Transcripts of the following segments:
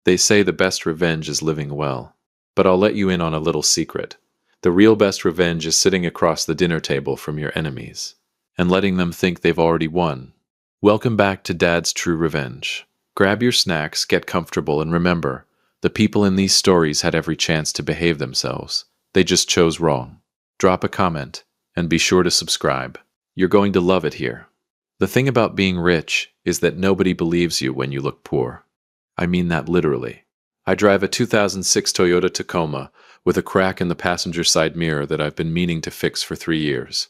They say the best revenge is living well. But I'll let you in on a little secret. The real best revenge is sitting across the dinner table from your enemies and letting them think they've already won. Welcome back to Dad's True Revenge. Grab your snacks, get comfortable, and remember, the people in these stories had every chance to behave themselves. They just chose wrong. Drop a comment, and be sure to subscribe. You're going to love it here. The thing about being rich is that nobody believes you when you look poor. I mean that literally. I drive a 2006 Toyota Tacoma with a crack in the passenger side mirror that I've been meaning to fix for 3 years.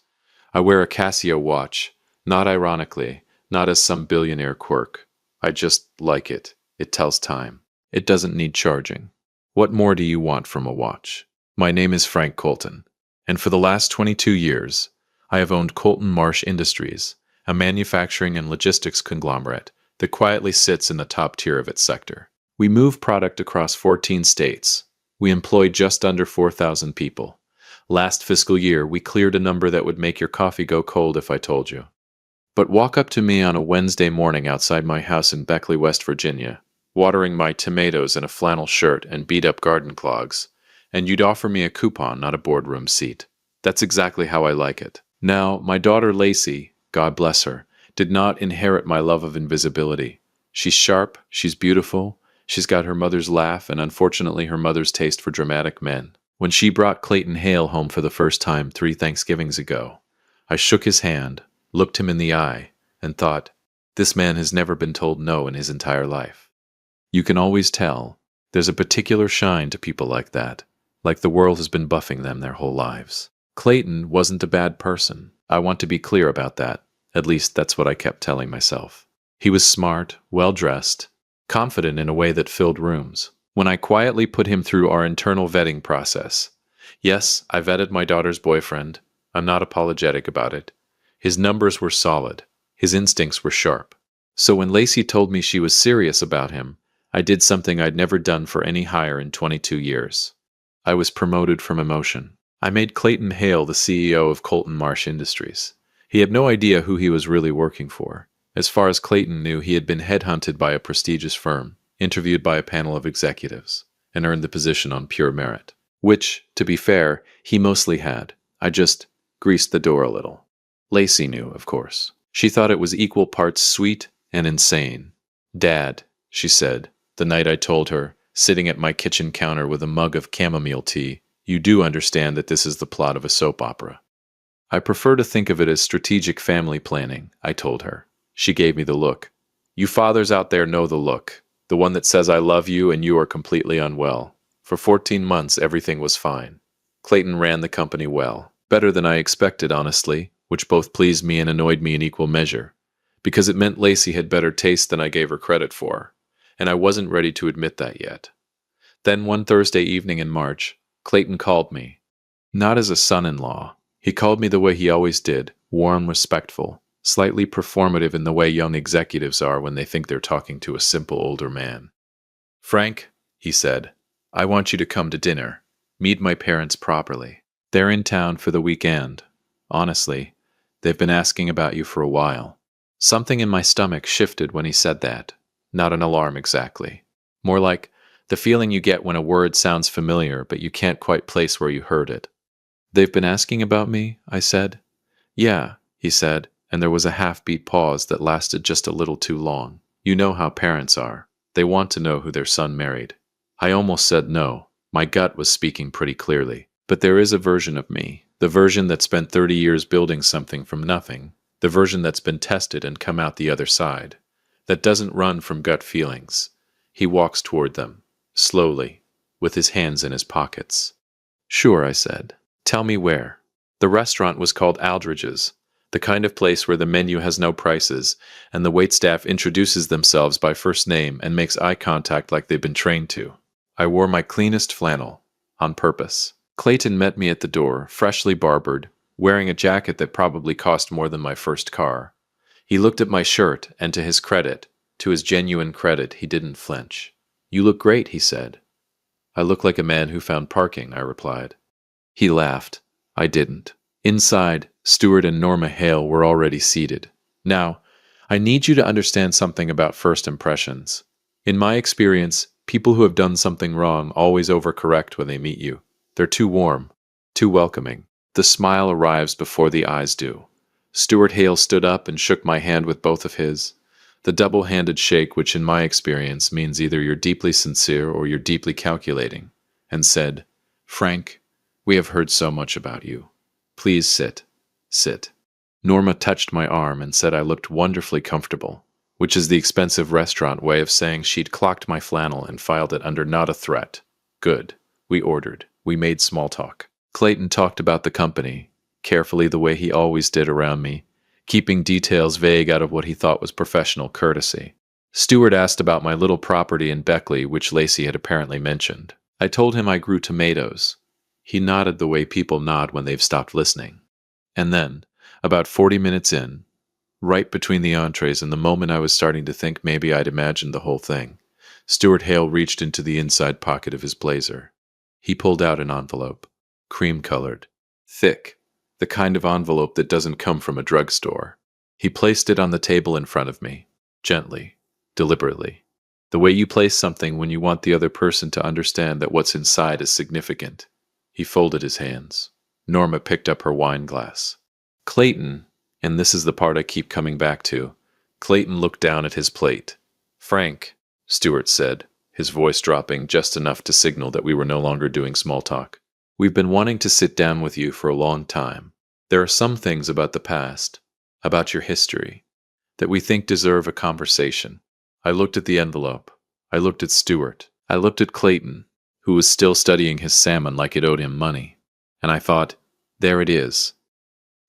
I wear a Casio watch, not ironically, not as some billionaire quirk. I just like it. It tells time. It doesn't need charging. What more do you want from a watch? My name is Frank Colton, and for the last 22 years, I have owned Colton Marsh Industries, a manufacturing and logistics conglomerate that quietly sits in the top tier of its sector. We move product across 14 states. We employ just under 4,000 people. Last fiscal year, we cleared a number that would make your coffee go cold if I told you. But walk up to me on a Wednesday morning outside my house in Beckley, West Virginia, watering my tomatoes in a flannel shirt and beat-up garden clogs, and you'd offer me a coupon, not a boardroom seat. That's exactly how I like it. Now, my daughter Lacey, God bless her, did not inherit my love of invisibility. She's sharp, she's beautiful, she's got her mother's laugh and unfortunately her mother's taste for dramatic men. When she brought Clayton Hale home for the first time 3 Thanksgivings ago, I shook his hand, looked him in the eye, and thought, this man has never been told no in his entire life. You can always tell. There's a particular shine to people like that, like the world has been buffing them their whole lives. Clayton wasn't a bad person. I want to be clear about that. At least that's what I kept telling myself. He was smart, well-dressed, confident in a way that filled rooms. When I quietly put him through our internal vetting process, yes, I vetted my daughter's boyfriend. I'm not apologetic about it. His numbers were solid. His instincts were sharp. So when Lacey told me she was serious about him, I did something I'd never done for any hire in 22 years. I was promoted from emotion. I made Clayton Hale the CEO of Colton Marsh Industries. He had no idea who he was really working for. As far as Clayton knew, he had been headhunted by a prestigious firm, interviewed by a panel of executives, and earned the position on pure merit. Which, to be fair, he mostly had. I just greased the door a little. Lacey knew, of course. She thought it was equal parts sweet and insane. Dad, she said, the night I told her, sitting at my kitchen counter with a mug of chamomile tea, you do understand that this is the plot of a soap opera. I prefer to think of it as strategic family planning, I told her. She gave me the look. You fathers out there know the look. The one that says I love you and you are completely unwell. For 14 months, everything was fine. Clayton ran the company well. Better than I expected, honestly, which both pleased me and annoyed me in equal measure, because it meant Lacey had better taste than I gave her credit for, and I wasn't ready to admit that yet. Then one Thursday evening in March, Clayton called me. Not as a son-in-law. He called me the way he always did, warm, respectful, slightly performative in the way young executives are when they think they're talking to a simple older man. Frank, he said, I want you to come to dinner. Meet my parents properly. They're in town for the weekend. Honestly, they've been asking about you for a while. Something in my stomach shifted when he said that. Not an alarm exactly. More like the feeling you get when a word sounds familiar but you can't quite place where you heard it. They've been asking about me, I said. Yeah, he said, and there was a half-beat pause that lasted just a little too long. You know how parents are. They want to know who their son married. I almost said no. My gut was speaking pretty clearly. But there is a version of me, the version that spent 30 years building something from nothing, the version that's been tested and come out the other side, that doesn't run from gut feelings. He walks toward them, slowly, with his hands in his pockets. Sure, I said. Tell me where. The restaurant was called Aldridge's, the kind of place where the menu has no prices, and the waitstaff introduces themselves by first name and makes eye contact like they've been trained to. I wore my cleanest flannel, on purpose. Clayton met me at the door, freshly barbered, wearing a jacket that probably cost more than my first car. He looked at my shirt, and to his credit, to his genuine credit, he didn't flinch. You look great, he said. I look like a man who found parking, I replied. He laughed. I didn't. Inside, Stuart and Norma Hale were already seated. Now, I need you to understand something about first impressions. In my experience, People who have done something wrong always overcorrect when they meet you. They're too warm, too welcoming. The smile arrives before the eyes do. Stuart Hale stood up and shook my hand with both of his. The double-handed shake, which in my experience means either you're deeply sincere or you're deeply calculating, and said, "Frank, we have heard so much about you. Please sit. Sit." Norma touched my arm and said I looked wonderfully comfortable, which is the expensive restaurant way of saying she'd clocked my flannel and filed it under not a threat. Good. We ordered. We made small talk. Clayton talked about the company, carefully the way he always did around me, keeping details vague out of what he thought was professional courtesy. Stuart asked about my little property in Beckley, which Lacey had apparently mentioned. I told him I grew tomatoes. He nodded the way people nod when they've stopped listening. And then, about 40 minutes in, right between the entrees and the moment I was starting to think maybe I'd imagined the whole thing, Stuart Hale reached into the inside pocket of his blazer. He pulled out an envelope, cream-colored, thick, the kind of envelope that doesn't come from a drugstore. He placed it on the table in front of me, gently, deliberately. The way you place something when you want the other person to understand that what's inside is significant. He folded his hands. Norma picked up her wine glass. Clayton, and this is the part I keep coming back to, Clayton looked down at his plate. "Frank," Stuart said, his voice dropping just enough to signal that we were no longer doing small talk. "We've been wanting to sit down with you for a long time. There are some things about the past, about your history, that we think deserve a conversation." I looked at the envelope. I looked at Stuart. I looked at Clayton, who was still studying his salmon like it owed him money. And I thought, there it is.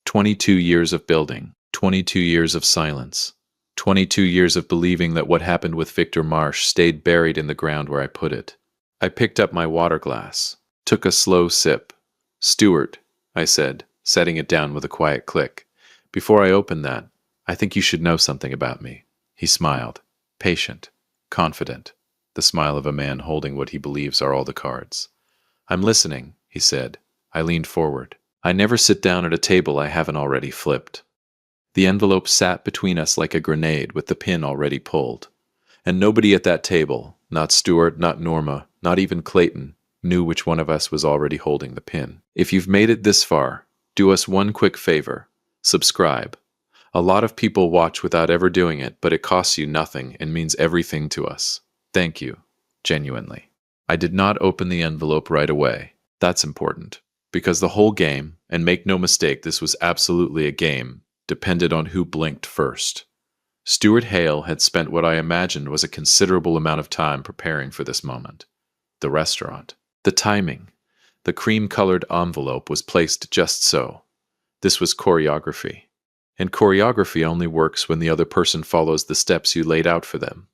22 years of building, 22 years of silence, 22 years of believing that what happened with Victor Marsh stayed buried in the ground where I put it. I picked up my water glass, took a slow sip. "Stuart," I said, setting it down with a quiet click, "before I open that, I think you should know something about me." He smiled, patient, confident, the smile of a man holding what he believes are all the cards. "I'm listening," he said. I leaned forward. "I never sit down at a table I haven't already flipped." The envelope sat between us like a grenade with the pin already pulled. And nobody at that table, not Stuart, not Norma, not even Clayton, knew which one of us was already holding the pin. If you've made it this far, do us one quick favor. Subscribe. A lot of people watch without ever doing it, but it costs you nothing and means everything to us. Thank you. Genuinely. I did not open the envelope right away. That's important. Because the whole game, and make no mistake, this was absolutely a game, depended on who blinked first. Stuart Hale had spent what I imagined was a considerable amount of time preparing for this moment. The restaurant. The timing. The cream-colored envelope was placed just so. This was choreography. And choreography only works when the other person follows the steps you laid out for them.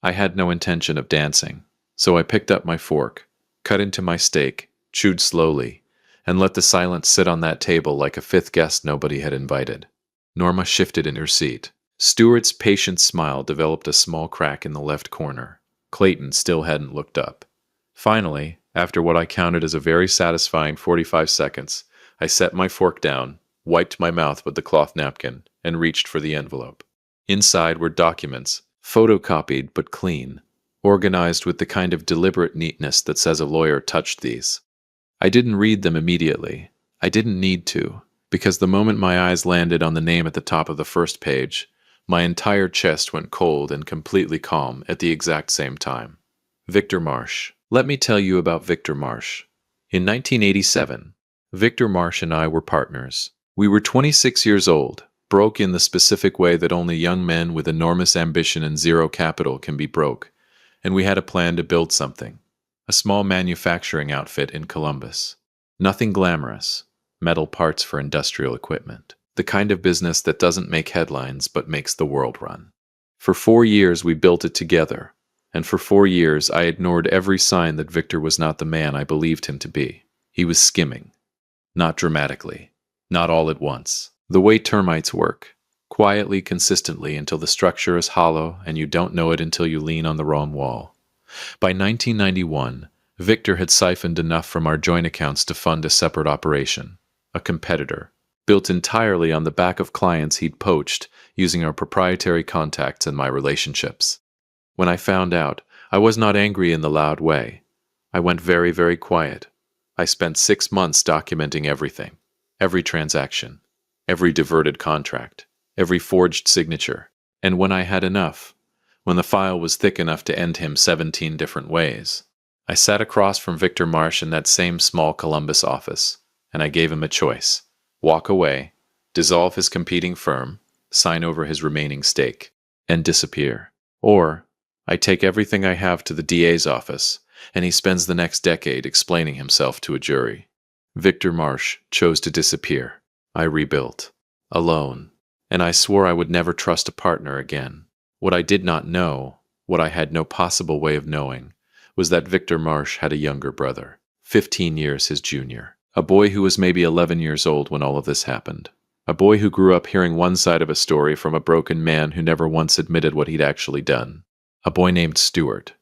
I had no intention of dancing, so I picked up my fork, cut into my steak, chewed slowly, and let the silence sit on that table like a fifth guest nobody had invited. Norma shifted in her seat. Stuart's patient smile developed a small crack in the left corner. Clayton still hadn't looked up. Finally, after what I counted as a very satisfying 45 seconds, I set my fork down, wiped my mouth with the cloth napkin, and reached for the envelope. Inside were documents, photocopied but clean, organized with the kind of deliberate neatness that says a lawyer touched these. I didn't read them immediately. I didn't need to, because the moment my eyes landed on the name at the top of the first page, my entire chest went cold and completely calm at the exact same time. Victor Marsh. Let me tell you about Victor Marsh. In 1987, Victor Marsh and I were partners. We were 26 years old, broke in the specific way that only young men with enormous ambition and zero capital can be broke, and we had a plan to build something. A small manufacturing outfit in Columbus. Nothing glamorous. Metal parts for industrial equipment. The kind of business that doesn't make headlines but makes the world run. For 4 years we built it together, and for 4 years I ignored every sign that Victor was not the man I believed him to be. He was skimming. Not dramatically. Not all at once. The way termites work. Quietly, consistently, until the structure is hollow and you don't know it until you lean on the wrong wall. By 1991, Victor had siphoned enough from our joint accounts to fund a separate operation, a competitor, built entirely on the back of clients he'd poached using our proprietary contacts and my relationships. When I found out, I was not angry in the loud way. I went very, very quiet. I spent 6 months documenting everything, every transaction, every diverted contract, every forged signature. And when I had enough, when the file was thick enough to end him 17 different ways, I sat across from Victor Marsh in that same small Columbus office, and I gave him a choice: walk away, dissolve his competing firm, sign over his remaining stake, and disappear. Or I take everything I have to the DA's office, and he spends the next decade explaining himself to a jury. Victor Marsh chose to disappear. I rebuilt, alone, and I swore I would never trust a partner again. What I did not know, what I had no possible way of knowing, was that Victor Marsh had a younger brother, 15 years his junior, a boy who was maybe 11 years old when all of this happened. A boy who grew up hearing one side of a story from a broken man who never once admitted what he'd actually done. A boy named Stuart.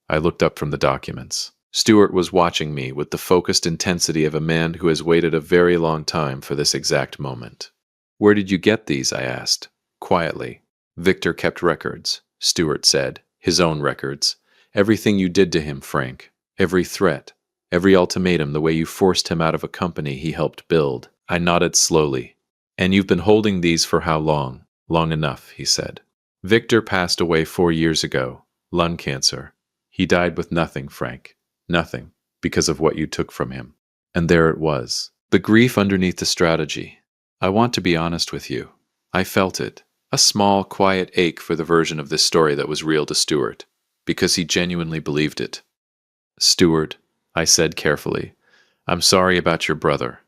I looked up from the documents. Stuart was watching me with the focused intensity of a man who has waited a very long time for this exact moment. "Where did you get these?" I asked, quietly. "Victor kept records," Stuart said. "His own records. Everything you did to him, Frank. Every threat. Every ultimatum, the way you forced him out of a company he helped build." I nodded slowly. "And you've been holding these for how long?" "Long enough," he said. "Victor passed away 4 years ago. Lung cancer. He died with nothing, Frank. Nothing, because of what you took from him." And there it was. The grief underneath the strategy. I want to be honest with you. I felt it. A small, quiet ache for the version of this story that was real to Stuart, because he genuinely believed it. "Stuart," I said carefully, "I'm sorry about your brother.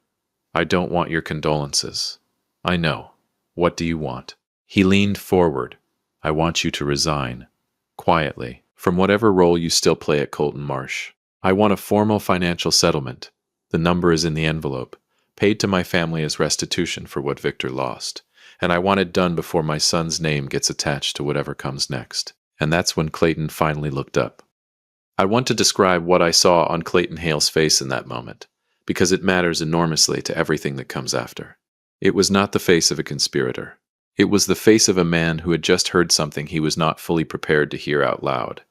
I don't want your condolences. I know. What do you want?" He leaned forward. "I want you to resign, quietly, from whatever role you still play at Colton Marsh. I want a formal financial settlement. The number is in the envelope, paid to my family as restitution for what Victor lost. And I want it done before my son's name gets attached to whatever comes next." And that's when Clayton finally looked up. I want to describe what I saw on Clayton Hale's face in that moment, because it matters enormously to everything that comes after. It was not the face of a conspirator. It was the face of a man who had just heard something he was not fully prepared to hear out loud.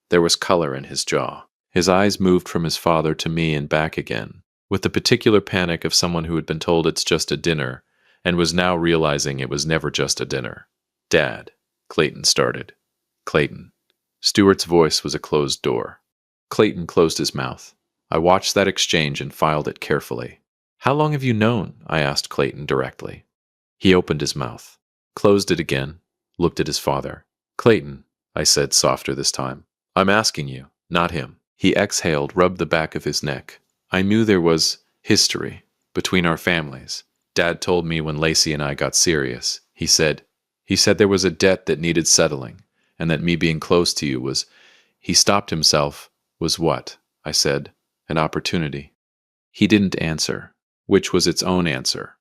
There was color in his jaw. His eyes moved from his father to me and back again, with the particular panic of someone who had been told it's just a dinner, and was now realizing it was never just a dinner. "Dad," Clayton started. "Clayton." Stuart's voice was a closed door. Clayton closed his mouth. I watched that exchange and filed it carefully. "How long have you known?" I asked Clayton directly. He opened his mouth, closed it again, looked at his father. "Clayton," I said softer this time, "I'm asking you, not him." He exhaled, rubbed the back of his neck. "I knew there was history between our families. Dad told me when Lacey and I got serious. He said there was a debt that needed settling, and that me being close to you was..." He stopped himself. "Was what?" I said. "An opportunity." He didn't answer, which was its own answer.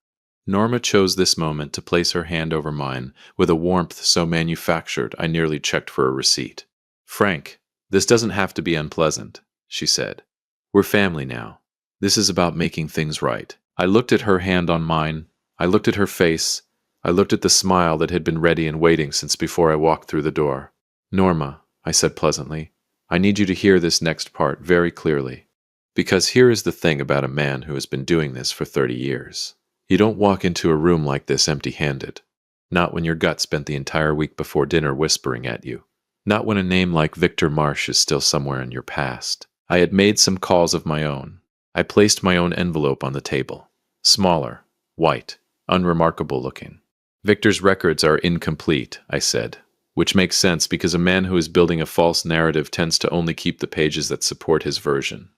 Norma chose this moment to place her hand over mine with a warmth so manufactured I nearly checked for a receipt. "Frank, this doesn't have to be unpleasant," she said. "We're family now. This is about making things right." I looked at her hand on mine. I looked at her face. I looked at the smile that had been ready and waiting since before I walked through the door. "Norma," I said pleasantly, "I need you to hear this next part very clearly. Because here is the thing about a man who has been doing this for 30 years. You don't walk into a room like this empty-handed. Not when your gut spent the entire week before dinner whispering at you. Not when a name like Victor Marsh is still somewhere in your past." I had made some calls of my own. I placed my own envelope on the table. Smaller, white, unremarkable looking. "Victor's records are incomplete," I said, which makes sense because a man who is building a false narrative tends to only keep the pages that support his version.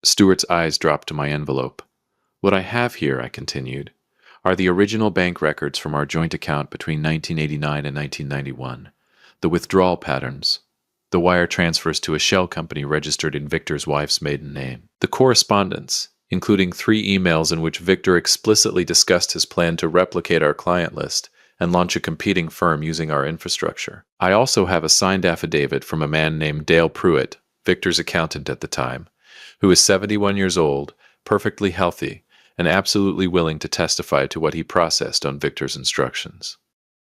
Stuart's eyes dropped to my envelope. "What I have here," I continued, "are the original bank records from our joint account between 1989 and 1991, the withdrawal patterns, the wire transfers to a shell company registered in Victor's wife's maiden name, the correspondence, including 3 emails in which Victor explicitly discussed his plan to replicate our client list and launch a competing firm using our infrastructure. I also have a signed affidavit from a man named Dale Pruitt, Victor's accountant at the time, who is 71 years old, perfectly healthy, and absolutely willing to testify to what he processed on Victor's instructions."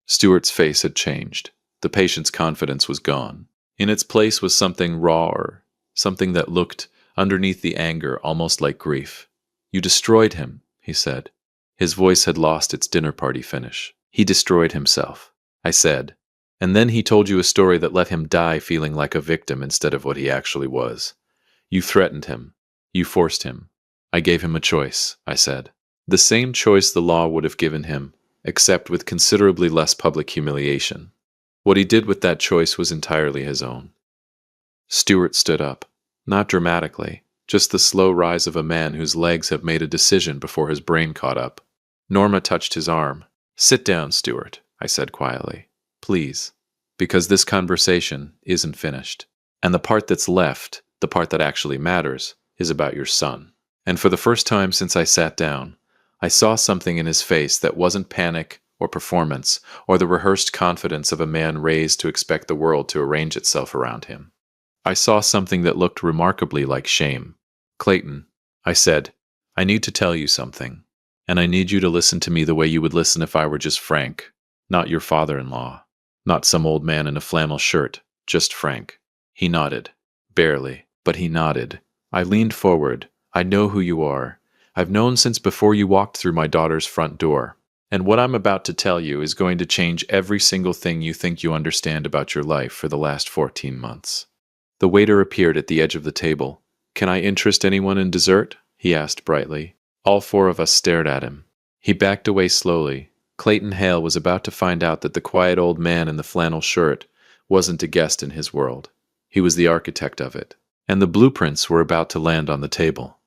Stuart's face had changed. The patient's confidence was gone. In its place was something rawer, something that looked underneath the anger almost like grief. You destroyed him, he said. His voice had lost its dinner party finish. He destroyed himself, I said. And then he told you a story that let him die feeling like a victim instead of what he actually was. You threatened him. You forced him. I gave him a choice, I said. The same choice the law would have given him, except with considerably less public humiliation. What he did with that choice was entirely his own. Stuart stood up, not dramatically, just the slow rise of a man whose legs have made a decision before his brain caught up. Norma touched his arm. Sit down, Stuart, I said quietly. Please. Because this conversation isn't finished. And the part that's left, the part that actually matters, is about your son. And for the first time since I sat down, I saw something in his face that wasn't panic or performance or the rehearsed confidence of a man raised to expect the world to arrange itself around him. I saw something that looked remarkably like shame. Clayton, I said, I need to tell you something, and I need you to listen to me the way you would listen if I were just Frank, not your father-in-law, not some old man in a flannel shirt, just Frank. He nodded. Barely, but he nodded. I leaned forward. I know who you are. I've known since before you walked through my daughter's front door. And what I'm about to tell you is going to change every single thing you think you understand about your life for the last 14 months. The waiter appeared at the edge of the table. Can I interest anyone in dessert? He asked brightly. All four of us stared at him. He backed away slowly. Clayton Hale was about to find out that the quiet old man in the flannel shirt wasn't a guest in his world. He was the architect of it. And the blueprints were about to land on the table.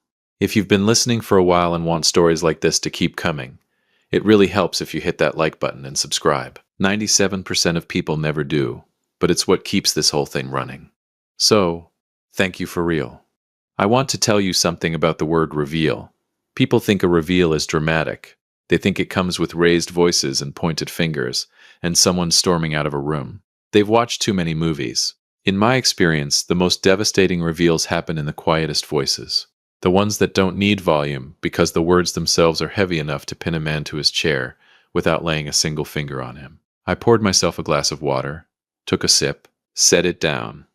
If you've been listening for a while and want stories like this to keep coming, it really helps if you hit that like button and subscribe. 97% of people never do, but it's what keeps this whole thing running. So, thank you for real. I want to tell you something about the word reveal. People think a reveal is dramatic. They think it comes with raised voices and pointed fingers, and someone storming out of a room. They've watched too many movies. In my experience, the most devastating reveals happen in the quietest voices. The ones that don't need volume because the words themselves are heavy enough to pin a man to his chair without laying a single finger on him. I poured myself a glass of water, took a sip, set it down,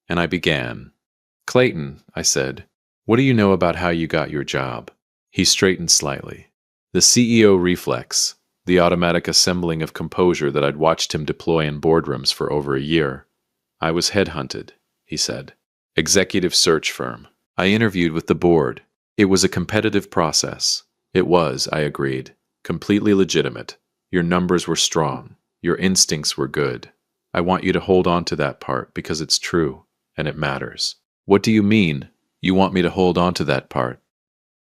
and I began. Clayton, I said, what do you know about how you got your job? He straightened slightly. The CEO reflex, the automatic assembling of composure that I'd watched him deploy in boardrooms for over a year. I was headhunted, he said. Executive search firm. I interviewed with the board. It was a competitive process. It was, I agreed, completely legitimate. Your numbers were strong. Your instincts were good. I want you to hold on to that part because it's true, and it matters. What do you mean, you want me to hold on to that part?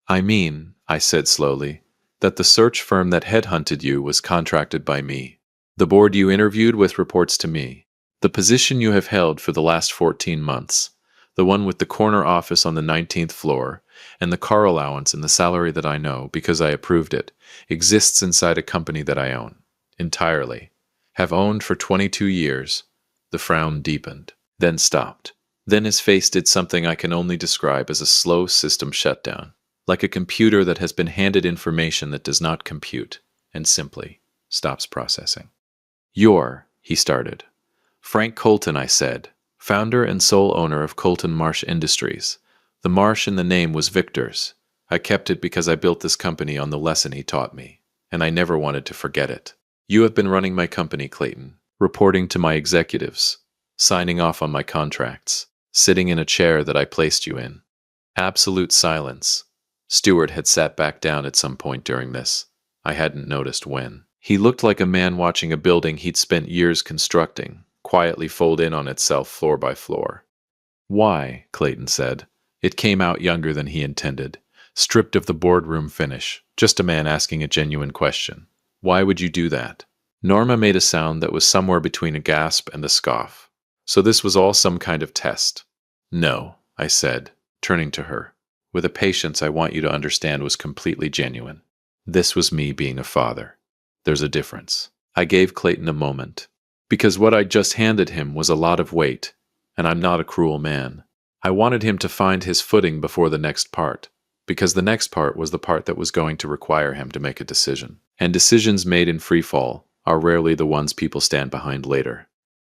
I mean, I said slowly, that the search firm that headhunted you was contracted by me. The board you interviewed with reports to me. The position you have held for the last 14 months. The one with the corner office on the 19th floor, and the car allowance and the salary that I know, because I approved it, exists inside a company that I own. Entirely. Have owned for 22 years. The frown deepened, then stopped. Then his face did something I can only describe as a slow system shutdown, like a computer that has been handed information that does not compute, and simply stops processing. He started. Frank Colton, I said. Founder and sole owner of Colton Marsh Industries. The Marsh in the name was Victor's. I kept it because I built this company on the lesson he taught me, and I never wanted to forget it. You have been running my company, Clayton, reporting to my executives, signing off on my contracts, sitting in a chair that I placed you in. Absolute silence. Stuart had sat back down at some point during this. I hadn't noticed when. He looked like a man watching a building he'd spent years constructing quietly fold in on itself floor by floor. Why? Clayton said. It came out younger than he intended, stripped of the boardroom finish, just a man asking a genuine question. Why would you do that? Norma made a sound that was somewhere between a gasp and a scoff. So this was all some kind of test. No, I said, turning to her, with a patience I want you to understand was completely genuine. This was me being a father. There's a difference. I gave Clayton a moment. Because what I'd just handed him was a lot of weight, and I'm not a cruel man. I wanted him to find his footing before the next part, because the next part was the part that was going to require him to make a decision. And decisions made in free fall are rarely the ones people stand behind later.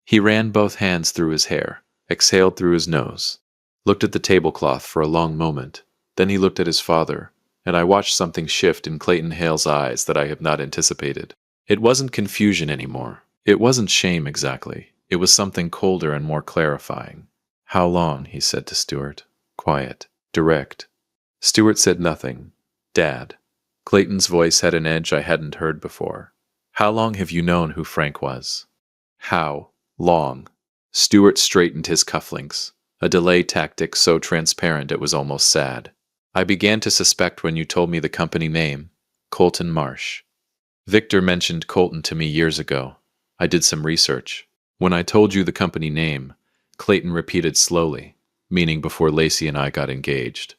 He ran both hands through his hair, exhaled through his nose, looked at the tablecloth for a long moment. Then he looked at his father, and I watched something shift in Clayton Hale's eyes that I had not anticipated. It wasn't confusion anymore. It wasn't shame exactly. It was something colder and more clarifying. "How long?" he said to Stuart. Quiet, direct. Stuart said nothing. "Dad." Clayton's voice had an edge I hadn't heard before. "How long have you known who Frank was?" "How long?" Stuart straightened his cufflinks, a delay tactic so transparent it was almost sad. "I began to suspect when you told me the company name, Colton Marsh. Victor mentioned Colton to me years ago. I did some research. When I told you the company name," Clayton repeated slowly, meaning before Lacey and I got engaged,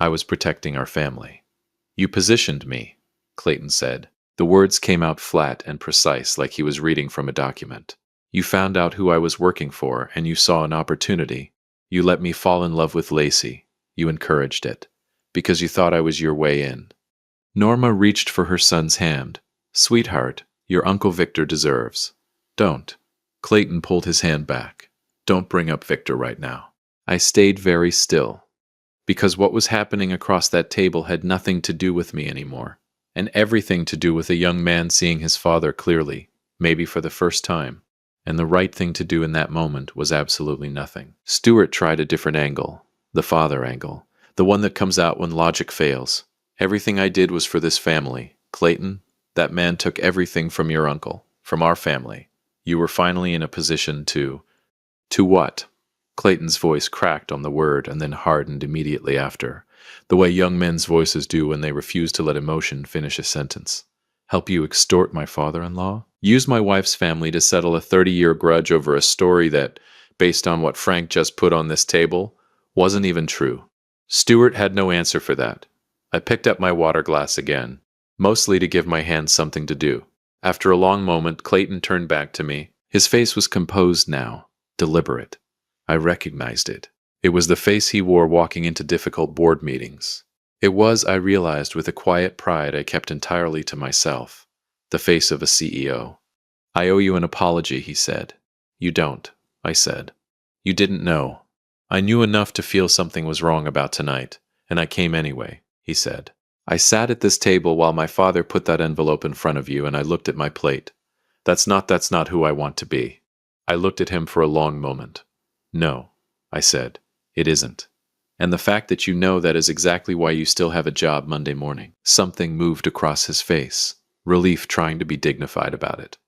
"I was protecting our family." "You positioned me," Clayton said. The words came out flat and precise, like he was reading from a document. "You found out who I was working for, and you saw an opportunity. You let me fall in love with Lacey. You encouraged it, because you thought I was your way in." Norma reached for her son's hand. "Sweetheart, your Uncle Victor deserves." "Don't." Clayton pulled his hand back. "Don't bring up Victor right now." I stayed very still, because what was happening across that table had nothing to do with me anymore, and everything to do with a young man seeing his father clearly, maybe for the first time, and the right thing to do in that moment was absolutely nothing. Stuart tried a different angle, the father angle, the one that comes out when logic fails. "Everything I did was for this family. Clayton, that man took everything from your uncle, from our family. You were finally in a position to..." "To what?" Clayton's voice cracked on the word and then hardened immediately after, the way young men's voices do when they refuse to let emotion finish a sentence. "Help you extort my father-in-law? Use my wife's family to settle a 30-year grudge over a story that, based on what Frank just put on this table, wasn't even true?" Stuart had no answer for that. I picked up my water glass again, mostly to give my hands something to do. After a long moment, Clayton turned back to me. His face was composed now, deliberate. I recognized it. It was the face he wore walking into difficult board meetings. It was, I realized with a quiet pride I kept entirely to myself, the face of a CEO. "I owe you an apology," he said. "You don't," I said. "You didn't know. I knew enough to feel something was wrong about tonight, and I came anyway," he said. "I sat at this table while my father put that envelope in front of you, and I looked at my plate. That's not who I want to be." I looked at him for a long moment. "No," I said, "it isn't. And the fact that you know that is exactly why you still have a job Monday morning." Something moved across his face, relief trying to be dignified about it.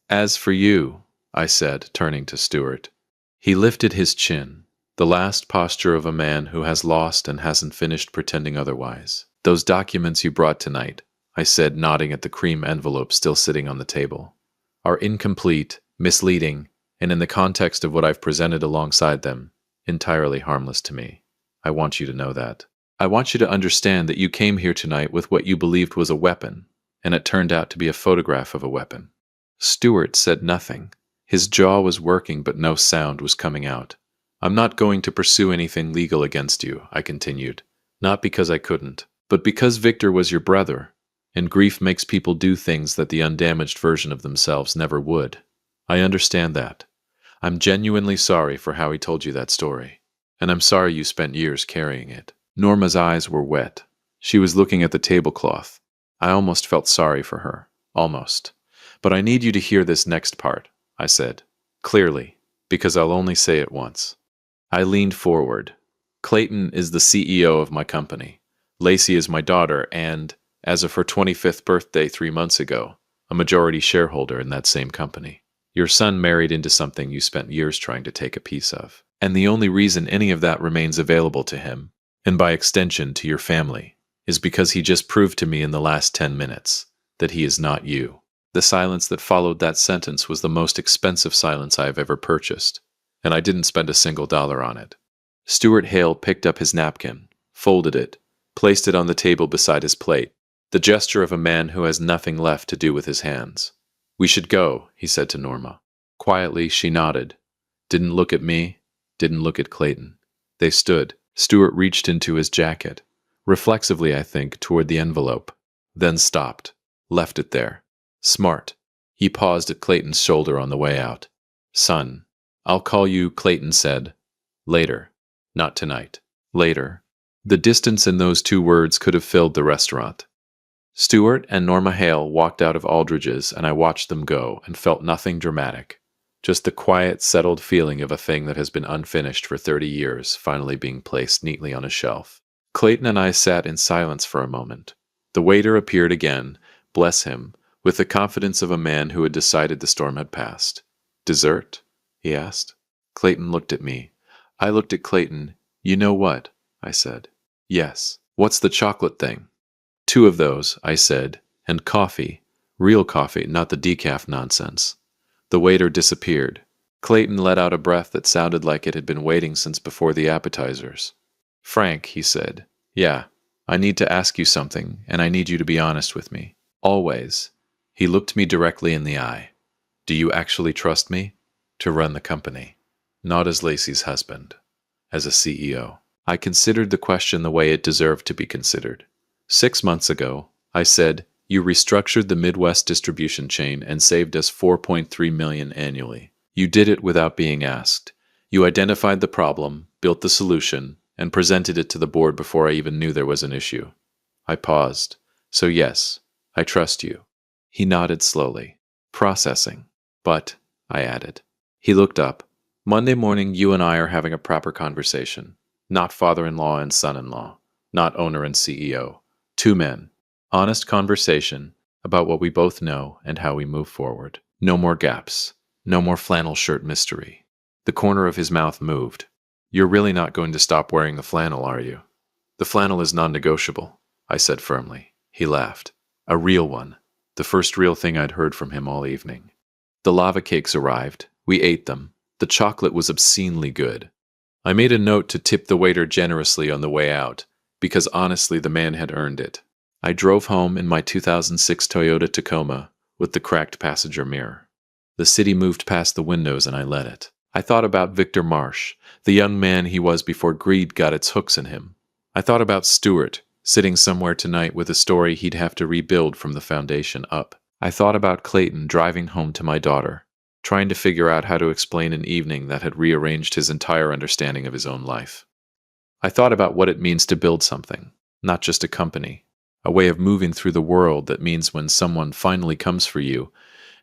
"As for you," I said, turning to Stuart. He lifted his chin, the last posture of a man who has lost and hasn't finished pretending otherwise. "Those documents you brought tonight," I said, nodding at the cream envelope still sitting on the table, "are incomplete, misleading, and in the context of what I've presented alongside them, entirely harmless to me. I want you to know that. I want you to understand that you came here tonight with what you believed was a weapon, and it turned out to be a photograph of a weapon." Stuart said nothing. His jaw was working, but no sound was coming out. "I'm not going to pursue anything legal against you," I continued. "Not because I couldn't, but because Victor was your brother, and grief makes people do things that the undamaged version of themselves never would. I understand that. I'm genuinely sorry for how he told you that story, and I'm sorry you spent years carrying it." Norma's eyes were wet. She was looking at the tablecloth. I almost felt sorry for her. Almost. "But I need you to hear this next part," I said, clearly, because I'll only say it once. I leaned forward. "Clayton is the CEO of my company. Lacey is my daughter and, as of her 25th birthday 3 months ago, a majority shareholder in that same company. Your son married into something you spent years trying to take a piece of. And the only reason any of that remains available to him, and by extension to your family, is because he just proved to me in the last 10 minutes that he is not you." The silence that followed that sentence was the most expensive silence I have ever purchased, and I didn't spend a single dollar on it. Stuart Hale picked up his napkin, folded it, placed it on the table beside his plate, the gesture of a man who has nothing left to do with his hands. "We should go," he said to Norma. Quietly, she nodded. Didn't look at me, didn't look at Clayton. They stood. Stuart reached into his jacket, reflexively, I think, toward the envelope, then stopped, left it there. Smart. He paused at Clayton's shoulder on the way out. "Son." "I'll call you," Clayton said, Later. Not tonight. Later. The distance in those two words could have filled the restaurant. Stuart and Norma Hale walked out of Aldridge's, and I watched them go and felt nothing dramatic. Just the quiet, settled feeling of a thing that has been unfinished for 30 years finally being placed neatly on a shelf. Clayton and I sat in silence for a moment. The waiter appeared again, bless him, with the confidence of a man who had decided the storm had passed. "Dessert?" he asked. Clayton looked at me. I looked at Clayton. "You know what?" I said. "Yes." "What's the chocolate thing?" "Two of those," I said, "and coffee. Real coffee, not the decaf nonsense." The waiter disappeared. Clayton let out a breath that sounded like it had been waiting since before the appetizers. "Frank," he said. "Yeah, I need to ask you something, and I need you to be honest with me. Always." He looked me directly in the eye. "Do you actually trust me? To run the company? Not as Lacey's husband. As a CEO." I considered the question the way it deserved to be considered. 6 months ago, I said, "You restructured the Midwest distribution chain and saved us $4.3 million annually. You did it without being asked. You identified the problem, built the solution, and presented it to the board before I even knew there was an issue." I paused. "So yes, I trust you." He nodded slowly. "Processing. But," I added. He looked up. "Monday morning, you and I are having a proper conversation. Not father-in-law and son-in-law. Not owner and CEO. Two men. Honest conversation about what we both know and how we move forward. No more gaps. No more flannel shirt mystery." The corner of his mouth moved. "You're really not going to stop wearing the flannel, are you?" "The flannel is non-negotiable," I said firmly. He laughed. A real one. The first real thing I'd heard from him all evening. The lava cakes arrived. We ate them. The chocolate was obscenely good. I made a note to tip the waiter generously on the way out, because honestly the man had earned it. I drove home in my 2006 Toyota Tacoma with the cracked passenger mirror. The city moved past the windows and I let it. I thought about Victor Marsh, the young man he was before greed got its hooks in him. I thought about Stuart, sitting somewhere tonight with a story he'd have to rebuild from the foundation up. I thought about Clayton driving home to my daughter, trying to figure out how to explain an evening that had rearranged his entire understanding of his own life. I thought about what it means to build something, not just a company, a way of moving through the world that means when someone finally comes for you,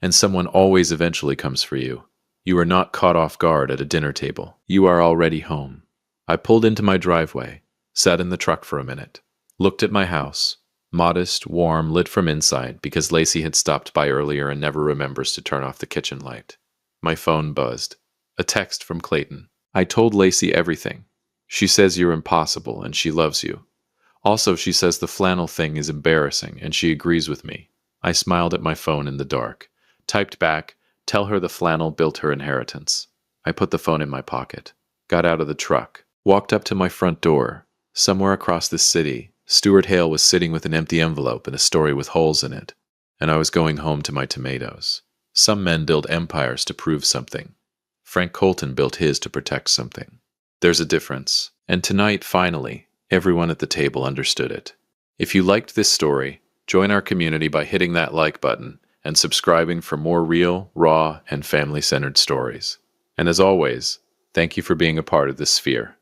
and someone always eventually comes for you, you are not caught off guard at a dinner table. You are already home. I pulled into my driveway, sat in the truck for a minute, looked at my house, modest, warm, lit from inside because Lacey had stopped by earlier and never remembers to turn off the kitchen light. My phone buzzed. A text from Clayton. "I told Lacey everything. She says you're impossible and she loves you. Also, she says the flannel thing is embarrassing and she agrees with me." I smiled at my phone in the dark. Typed back, "Tell her the flannel built her inheritance." I put the phone in my pocket. Got out of the truck. Walked up to my front door. Somewhere across the city, Stuart Hale was sitting with an empty envelope and a story with holes in it. And I was going home to my tomatoes. Some men build empires to prove something. Frank Colton built his to protect something. There's a difference. And tonight, finally, everyone at the table understood it. If you liked this story, join our community by hitting that like button and subscribing for more real, raw, and family-centered stories. And as always, thank you for being a part of this sphere.